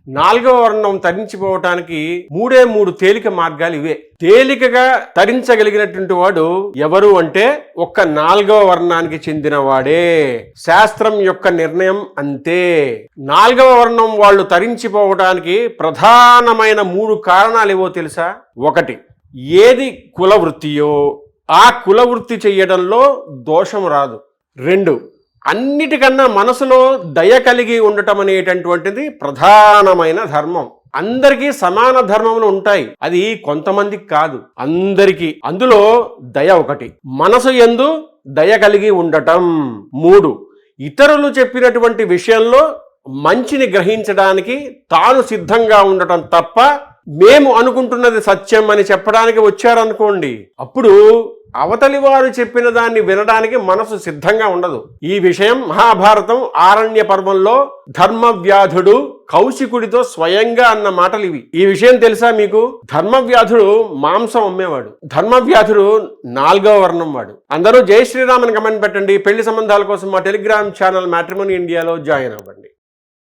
నాలుగవ వర్ణం తరించిపోవటానికి మూడు తేలిక మార్గాలు ఇవే. తేలికగా తరించగలిగినటువంటి వాడు ఎవరు అంటే ఒక్క నాలుగవ వర్ణానికి చెందిన వాడే. శాస్త్రం యొక్క నిర్ణయం అంతే. నాలుగవ వర్ణం వాళ్ళు తరించిపోవటానికి ప్రధానమైన 3 కారణాలు ఏవో తెలుసా? 1, ఏది కులవృత్తియో ఆ కులవృత్తి చెయ్యడంలో దోషం రాదు. 2, అన్నిటికన్నా మనసులో దయ కలిగి ఉండటం అనేటటువంటిది ప్రధానమైన ధర్మం. అందరికీ సమాన ధర్మములు ఉంటాయి, అది కొంతమందికి కాదు, అందరికీ. అందులో దయ ఒకటి, మనసు యందు దయ కలిగి ఉండటం. 3, ఇతరులు చెప్పినటువంటి విషయంలో మంచిని గ్రహించడానికి తాను సిద్ధంగా ఉండటం తప్ప మేము అనుకుంటున్నది సత్యం అని చెప్పడానికి వచ్చారనుకోండి, అప్పుడు అవతలి వారు చెప్పిన దాన్ని వినడానికి మనసు సిద్ధంగా ఉండదు. ఈ విషయం మహాభారతం ఆరణ్య పర్వంలో ధర్మవ్యాధుడు కౌశికుడితో స్వయంగా అన్న మాటలు ఇవి. ఈ విషయం తెలుసా మీకు? ధర్మవ్యాధుడు మాంసం అమ్మేవాడు. ధర్మవ్యాధుడు 4వ వర్ణం వాడు. అందరూ జై శ్రీరామ్ అని కమెంట్ పెట్టండి. పెళ్లి సంబంధాల కోసం మా టెలిగ్రామ్ ఛానల్ మ్యాట్రిమోనీ ఇండియాలో జాయిన్ అవ్వండి.